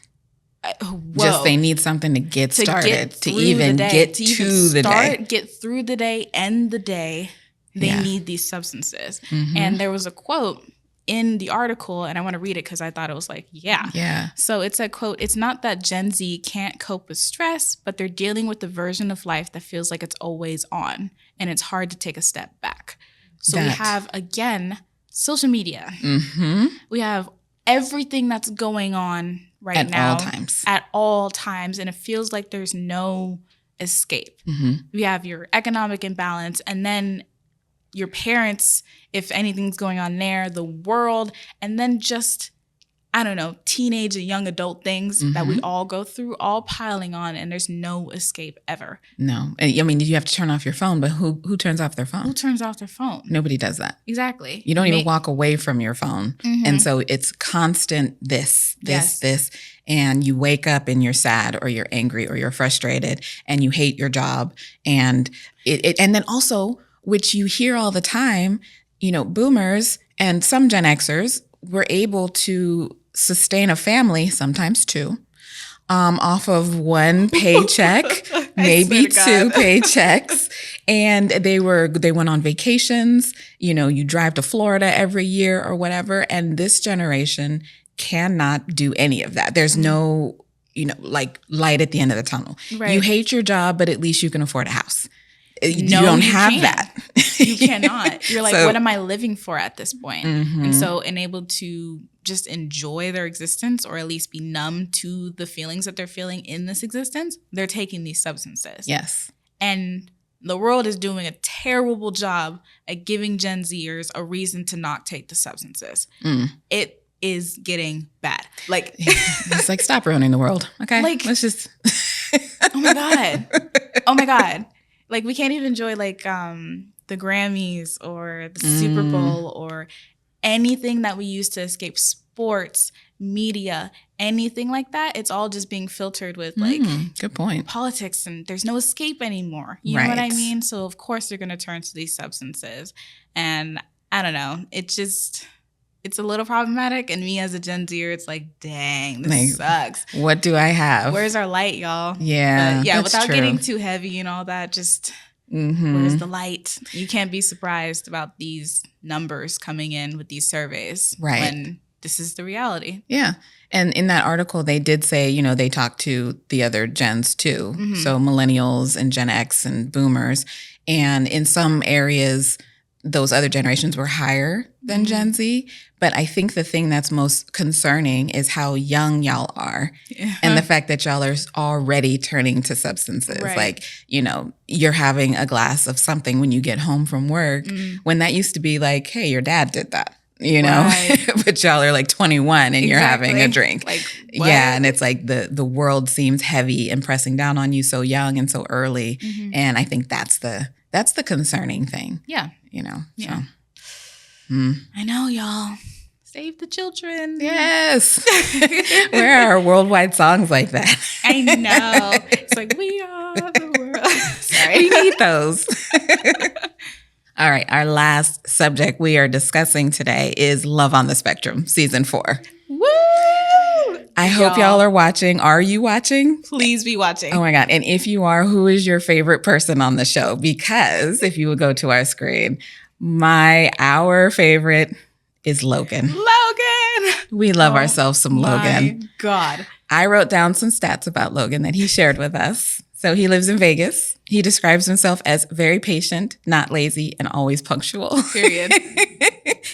Just they need something to get started, to even get to the day. Get through the day, end the day. They need these substances. And there was a quote in the article, and I want to read it because I thought it was like, yeah. So it said, quote, "It's not that Gen Z can't cope with stress, but they're dealing with the version of life that feels like it's always on, and it's hard to take a step back." So we have, again, social media. We have everything that's going on right now. At all times. And it feels like there's no escape. We have your economic imbalance, and then your parents, if anything's going on there, the world, and then just, I don't know, teenage and young adult things that we all go through, all piling on, and there's no escape ever. No. I mean, you have to turn off your phone, but who turns off their phone? Who turns off their phone? Nobody does that. Exactly. You don't even walk away from your phone. And so it's constant this, and you wake up and you're sad or you're angry or you're frustrated and you hate your job. And and then also, which you hear all the time, you know, boomers and some Gen Xers were able to sustain a family, sometimes 2, off of 1 paycheck, maybe 2 paychecks. And they went on vacations. You know, you drive to Florida every year or whatever. And this generation cannot do any of that. There's no, you know, like light at the end of the tunnel. Right. You hate your job, but at least you can afford a house. You don't have that. You cannot. You're like, what am I living for at this point? And so able to just enjoy their existence, or at least be numb to the feelings that they're feeling in this existence, they're taking these substances. Yes. And the world is doing a terrible job at giving Gen Zers a reason to not take the substances. It is getting bad. Like, it's like, stop ruining the world. Okay. Like, let's just. Oh my God. Like, we can't even enjoy like the Grammys or the Super Bowl or anything that we use to escape, sports, media, anything like that. It's all just being filtered with like good point. Politics, and there's no escape anymore. You know what I mean? So of course they're going to turn to these substances. And I don't know. It's a little problematic. And me as a Gen Zer, it's like, dang, this sucks. What do I have? Where's our light, y'all? Yeah. But yeah, without getting too heavy and all that, just where's the light? You can't be surprised about these numbers coming in with these surveys. Right. When this is the reality. Yeah. And in that article, they did say, you know, they talked to the other gens too. So millennials and Gen X and boomers. And in some areas, those other generations were higher than Gen Z. But I think the thing that's most concerning is how young y'all are and the fact that y'all are already turning to substances. Right. Like, you know, you're having a glass of something when you get home from work, when that used to be like, hey, your dad did that, you know, but y'all are like 21 and you're having a drink. Like, what? Yeah. And it's like the world seems heavy and pressing down on you so young and so early. And I think that's the concerning thing. Yeah. You know, yeah. So. I know, y'all. Save the children. Yes. Where are worldwide songs like that? I know. It's like, we are the world. Sorry. We need those. All right. Our last subject we are discussing today is Love on the Spectrum, season 4. Woo! I hope y'all are watching. Are you watching? Please be watching. Oh my God. And if you are, who is your favorite person on the show? Because if you would go to our screen, our favorite is Logan. Logan! We love ourselves some Logan. My God. I wrote down some stats about Logan that he shared with us. So he lives in Vegas. He describes himself as very patient, not lazy, and always punctual. Period.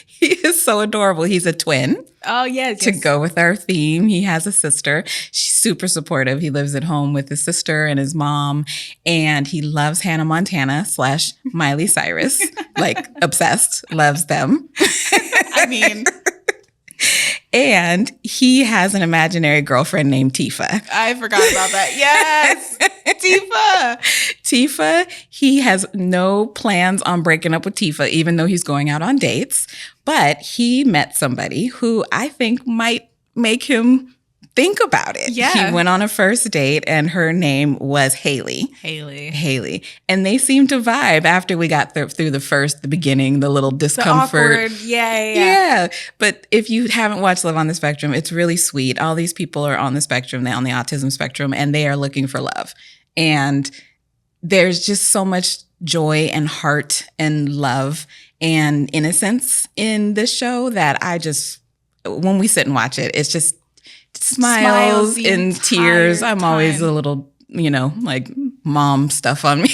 He is so adorable. He's a twin. Oh, yes. To go with our theme, he has a sister. She's super supportive. He lives at home with his sister and his mom, and he loves Hannah Montana / Miley Cyrus. Like, obsessed, loves them. I mean... And he has an imaginary girlfriend named Tifa. I forgot about that. Yes. Tifa. Tifa, he has no plans on breaking up with Tifa, even though he's going out on dates. But he met somebody who I think might make him think about it. Yeah. He went on a first date and her name was Haley. Haley. And they seemed to vibe after we got through the beginning, the little discomfort. The awkward. Yeah. But if you haven't watched Love on the Spectrum, it's really sweet. All these people are on the spectrum, they're on the autism spectrum, and they are looking for love. And there's just so much joy and heart and love and innocence in this show that when we sit and watch it, it's just smiles and tears. I'm always a little, like mom stuff on me.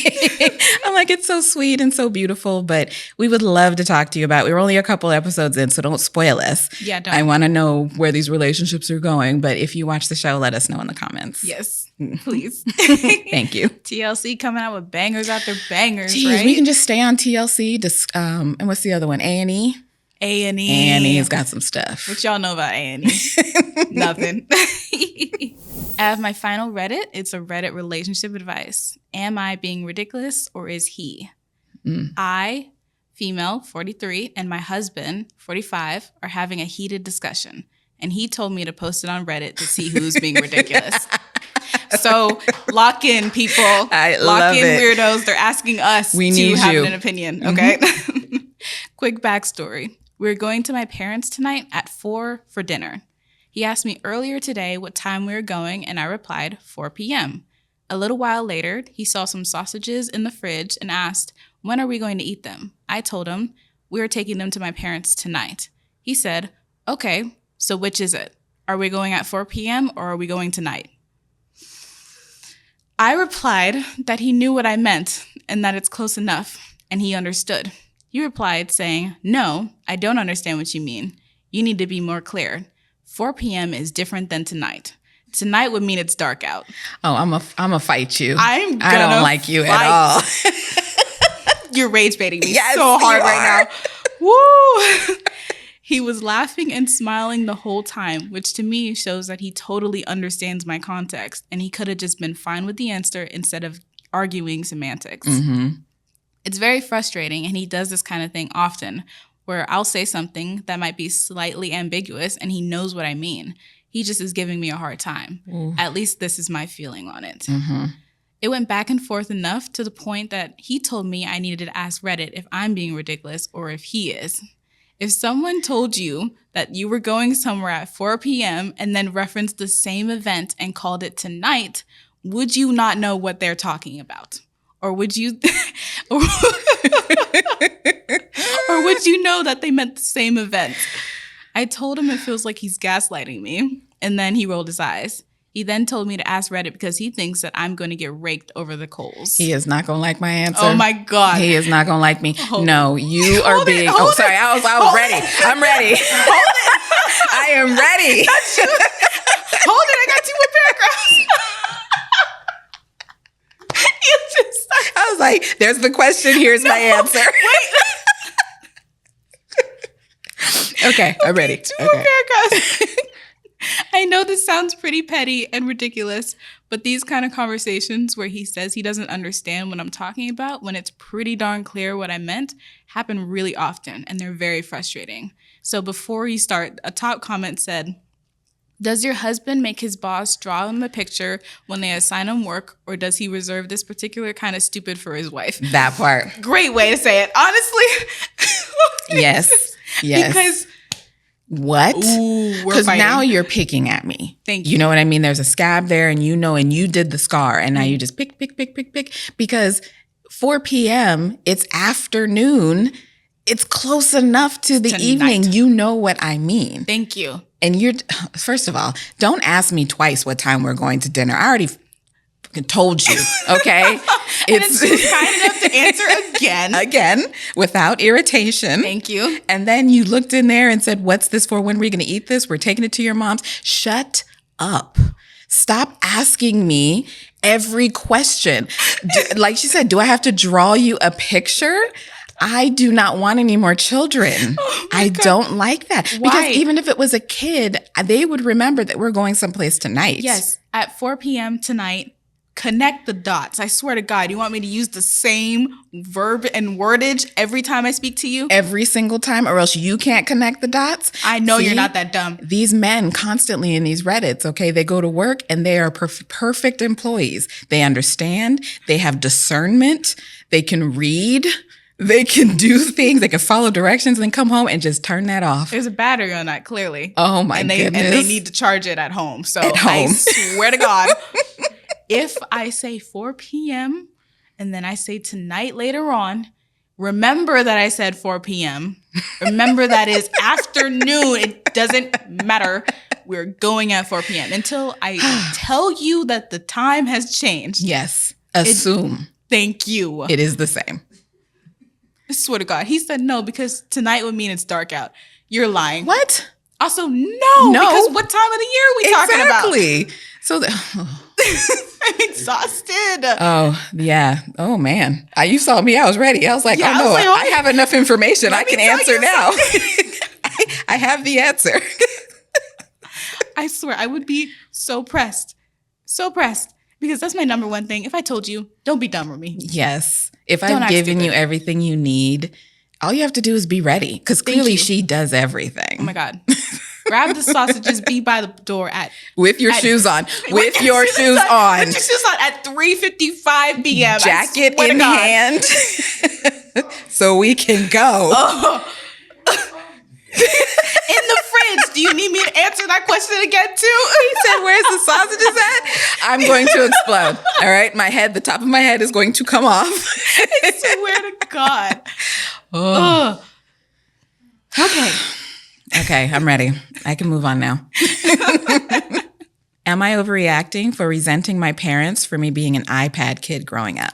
I'm like, it's so sweet and so beautiful, but we would love to talk to you about. We're only a couple episodes in, so don't spoil us. Yeah, don't. I want to know where these relationships are going, but if you watch the show, let us know in the comments. Yes, please. Thank you. TLC coming out with bangers after bangers, Jeez, right? we can just stay on TLC. And what's the other one? A&E? A&E. A&E's got some stuff. What y'all know about A&E? Nothing. I have my final Reddit. It's a Reddit relationship advice. Am I being ridiculous or is he? I, female, 43, and my husband, 45, are having a heated discussion. And he told me to post it on Reddit to see who's being ridiculous. So lock in, people. Lock in, weirdos. They're asking us to have an opinion. Okay. Quick backstory. We're going to my parents tonight at 4 for dinner. He asked me earlier today what time we were going, and I replied 4 p.m. A little while later, he saw some sausages in the fridge and asked, when are we going to eat them? I told him, we are taking them to my parents tonight. He said, okay, so which is it? Are we going at 4 p.m. or are we going tonight? I replied that he knew what I meant and that it's close enough, and he understood. He replied saying, no, I don't understand what you mean. You need to be more clear. 4 p.m. is different than tonight. Tonight would mean it's dark out. Oh, I'm a fight you. I don't like you at all. You're rage baiting me yes, so hard right now. Woo! He was laughing and smiling the whole time, which to me shows that he totally understands my context and he could have just been fine with the answer instead of arguing semantics. Mm-hmm. It's very frustrating, and he does this kind of thing often, where I'll say something that might be slightly ambiguous and he knows what I mean. He just is giving me a hard time. At least this is my feeling on it. Mm-hmm. It went back and forth enough to the point that he told me I needed to ask Reddit if I'm being ridiculous or if he is. If someone told you that you were going somewhere at 4 p.m. and then referenced the same event and called it tonight, would you not know what they're talking about? Or would you or would you know that they meant the same event? I told him it feels like he's gaslighting me, and then he rolled his eyes. He then told me to ask Reddit because he thinks that I'm going to get raked over the coals. He is not going to like my answer. Oh my God. He is not going to like me. No, you are being... Oh, sorry. I was ready. I'm ready. Hold it. I am ready. Hold it. I got 2 more paragraphs. I was like, there's the question. Here's my answer. Wait. Okay, I'm ready. 2 more paragraphs. I know this sounds pretty petty and ridiculous, but these kind of conversations where he says he doesn't understand what I'm talking about when it's pretty darn clear what I meant happen really often, and they're very frustrating. So before you start, a top comment said, does your husband make his boss draw him a picture when they assign him work, or does he reserve this particular kind of stupid for his wife? That part. Great way to say it. Honestly. Yes. Because... What? Because now you're picking at me. Thank you. You know what I mean? There's a scab there and and you did the scar, and now you just pick. Because 4 p.m., it's afternoon. It's close enough to the evening. You know what I mean. Thank you. And first of all, don't ask me twice what time we're going to dinner. I already told you, okay? It's kind enough to answer again, without irritation. Thank you. And then you looked in there and said, what's this for? When are we going to eat this? We're taking it to your mom's. Shut up. Stop asking me every question. Like she said, do I have to draw you a picture? I do not want any more children. I don't like that. Why? Because even if it was a kid, they would remember that we're going someplace tonight. Yes. At 4 p.m. tonight, connect the dots. I swear to God, you want me to use the same verb and wordage every time I speak to you? Every single time, or else you can't connect the dots. I know See? you're not that dumb. These men constantly in these Reddits, okay, they go to work and they are perfect employees. They understand. They have discernment. They can read. They can do things. They can follow directions and then come home and just turn that off. There's a battery on that, clearly. Oh, my goodness. And they need to charge it at home. So At home. I swear to God, if I say 4 p.m. and then I say tonight later on, remember that I said 4 p.m. Remember that is afternoon. It doesn't matter. We're going at 4 p.m. until I tell you that the time has changed. Yes. Assume. Thank you. It is the same. I swear to God. He said no because tonight would mean it's dark out. You're lying. What? Also, no. Because what time of the year are we talking about? Exactly. So I'm exhausted. Oh, yeah. Oh, man. You saw me. I was ready. I was like, Yeah, oh, no, I was like, I have enough information. I can answer now. you I have the answer. I swear, I would be so pressed. So pressed. Because that's my number one thing. If I told you, don't be dumb with me. Yes. If Don't I've act given you stupid. everything you need, all you have to do is be ready. Because clearly you. she does everything. Oh my God. Grab the sausages, be by the door With your shoes on. With your shoes on. With your shoes on at 3:55 p.m. Jacket in hand. So we can go. Oh. In the fridge. Do you need me to answer that question again too? He said, where's the sausages at? I'm going to explode. All right. The top of my head is going to come off. I swear to God. Oh. Okay. Okay, I'm ready. I can move on now. Am I overreacting for resenting my parents for me being an iPad kid growing up?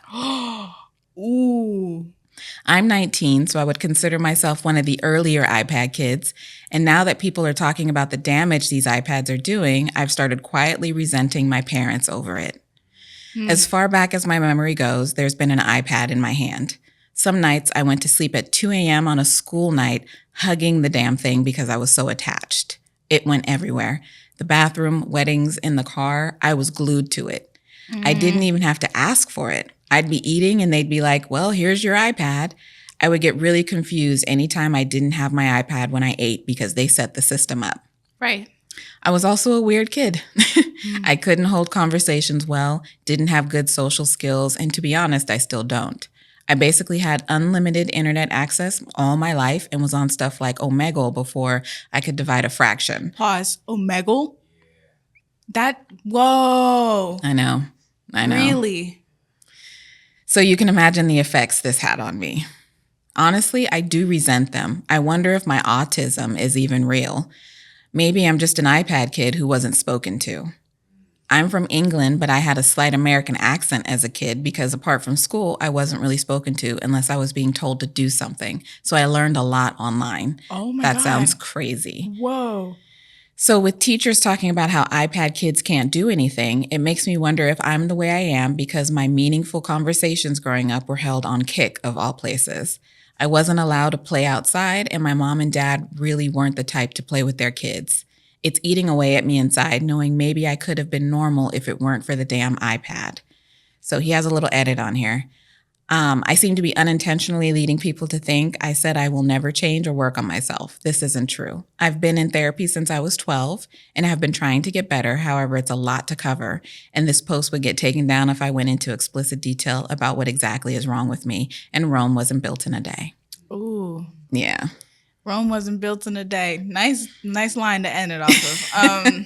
Ooh. I'm 19, so I would consider myself one of the earlier iPad kids. And now that people are talking about the damage these iPads are doing, I've started quietly resenting my parents over it. As far back as my memory goes, there's been an iPad in my hand. Some nights I went to sleep at 2 a.m. on a school night, hugging the damn thing because I was so attached. It went everywhere. The bathroom, weddings, in the car, I was glued to it. I didn't even have to ask for it. I'd be eating and they'd be like, well, here's your iPad. I would get really confused anytime I didn't have my iPad when I ate because they set the system up. Right. I was also a weird kid. I couldn't hold conversations well, didn't have good social skills, and to be honest, I still don't. I basically had unlimited internet access all my life and was on stuff like Omegle before I could divide a fraction. Pause. Omegle? Whoa. I know. Really? So you can imagine the effects this had on me. Honestly, I do resent them. I wonder if my autism is even real. Maybe I'm just an iPad kid who wasn't spoken to. I'm from England, but I had a slight American accent as a kid because apart from school, I wasn't really spoken to unless I was being told to do something. So I learned a lot online. Oh my God. That sounds crazy. Whoa. So with teachers talking about how iPad kids can't do anything, it makes me wonder if I'm the way I am because my meaningful conversations growing up were held on Kick, of all places. I wasn't allowed to play outside, and my mom and dad really weren't the type to play with their kids. It's eating away at me inside, knowing maybe I could have been normal if it weren't for the damn iPad. So he has a little edit on here. I seem to be unintentionally leading people to think I said I will never change or work on myself. This isn't true. I've been in therapy since I was 12 and have been trying to get better. However, it's a lot to cover. And this post would get taken down if I went into explicit detail about what exactly is wrong with me. And Rome wasn't built in a day. Ooh. Yeah. Rome wasn't built in a day. Nice line to end it off of.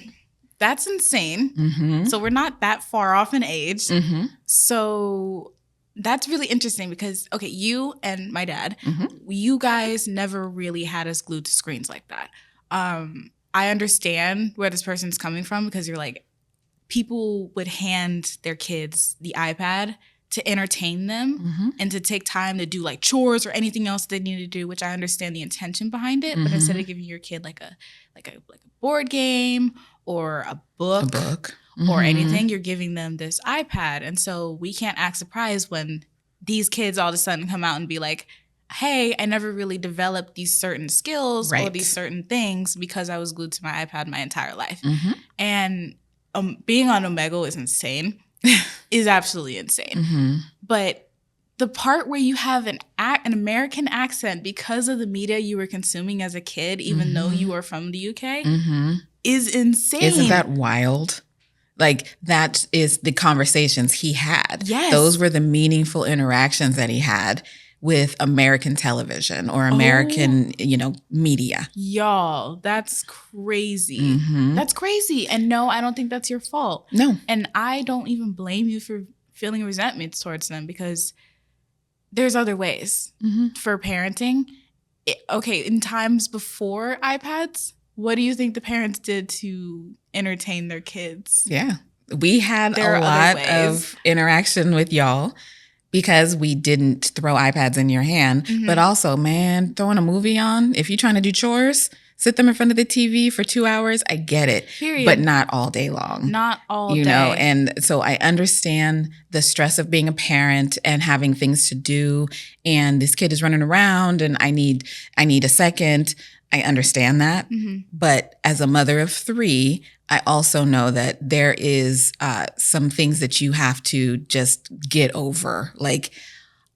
That's insane. Mm-hmm. So we're not that far off in age. Mm-hmm. So that's really interesting because, okay, you and my dad, Mm-hmm. you guys never really had us glued to screens like that. I understand where this person's coming from because you're like, people would hand their kids the iPad to entertain them Mm-hmm. and to take time to do like chores or anything else they need to do, which I understand the intention behind it. But Mm-hmm. instead of giving your kid like a board game or a book, or Mhm. anything, you're giving them this iPad. And so we can't act surprised when these kids all of a sudden come out and be like, hey, I never really developed these certain skills or Right. these certain things because I was glued to my iPad my entire life. Mm-hmm. And being on Omegle is insane, is absolutely insane. Mm-hmm. But the part where you have an American accent because of the media you were consuming as a kid, even though you were from the UK, is insane. Isn't that wild? Like, that is the conversations he had. Yes. Those were the meaningful interactions that he had with American television or American, media. Y'all, that's crazy. Mm-hmm. That's crazy. And no, I don't think that's your fault. No. And I don't even blame you for feeling resentment towards them because there's other ways for parenting. In times before iPads, what do you think the parents did to entertain their kids? Yeah. We had a lot of interaction with y'all because we didn't throw iPads in your hand. But also, man, throwing a movie on, if you're trying to do chores, sit them in front of the TV for 2 hours, I get it. Period. But not all day long. Not all day. And so I understand the stress of being a parent and having things to do. And this kid is running around and I need a second. I understand that. But as a mother of 3, I also know that there is some things that you have to just get over. Like,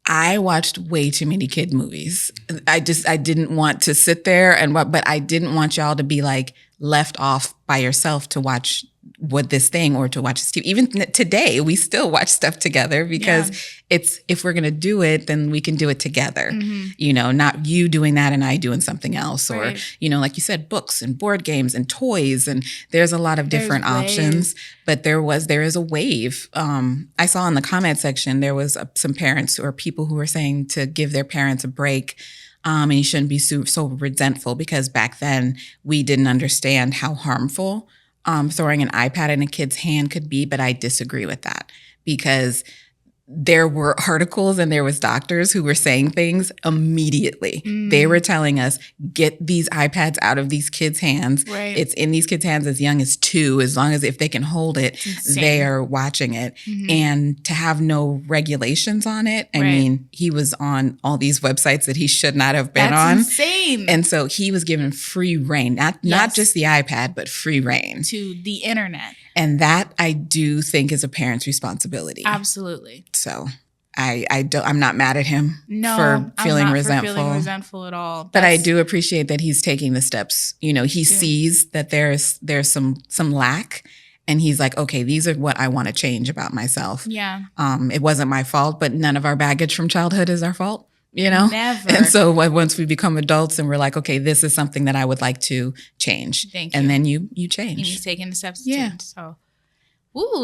I watched way too many kid movies. I didn't want to sit there but I didn't want y'all to be like left off by yourself to watch this thing or to watch this TV. Even today, we still watch stuff together because if we're going to do it, then we can do it together. Not you doing that and I doing something else. Right. Or, like you said, books and board games and toys. And there's a lot of different options. But there is a wave. I saw in the comment section, there was some parents or people who were saying to give their parents a break. And you shouldn't be so resentful because back then we didn't understand how harmful throwing an iPad in a kid's hand could be. But I disagree with that because there were articles and there was doctors who were saying things immediately. They were telling us, get these iPads out of these kids' hands. Right. It's in these kids' hands as young as 2, as long as if they can hold it, they are watching it. And to have no regulations on it, I mean, he was on all these websites that he should not have been on. That's insane. And so he was given free reign, not just the iPad, but free reign. To the internet. And that I do think is a parent's responsibility. Absolutely. So I'm not mad at him for I'm feeling not resentful. For feeling resentful at all. But I do appreciate that he's taking the steps. He sees that there's some lack. And he's like, okay, these are what I want to change about myself. Yeah. It wasn't my fault, but none of our baggage from childhood is our fault. Never. And so once we become adults and we're like, okay, this is something that I would like to change. Thank you. And then you change. And he's taking the steps to change. So,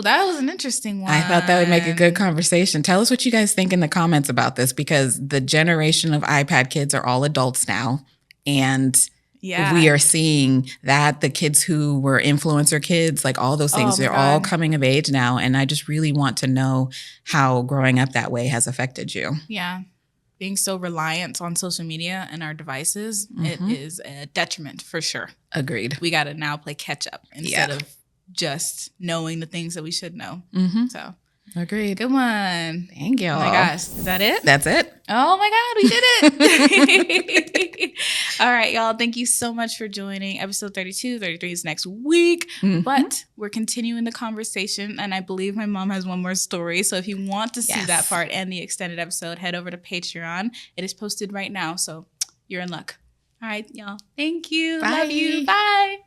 that was an interesting one. I thought that would make a good conversation. Tell us what you guys think in the comments about this because the generation of iPad kids are all adults now. And we are seeing that the kids who were influencer kids, like all those things, they're all coming of age now. And I just really want to know how growing up that way has affected you. Yeah. Being so reliant on social media and our devices, it is a detriment for sure. Agreed. We got to now play catch up instead of just knowing the things that we should know. So, agreed. Good one. Thank you. Oh my gosh. Is that it? That's it. Oh my God, we did it. All right, y'all. Thank you so much for joining. Episode 32, 33 is next week. But we're continuing the conversation. And I believe my mom has one more story. So if you want to see that part and the extended episode, head over to Patreon. It is posted right now. So you're in luck. All right, y'all. Thank you. Bye. Love you. Bye.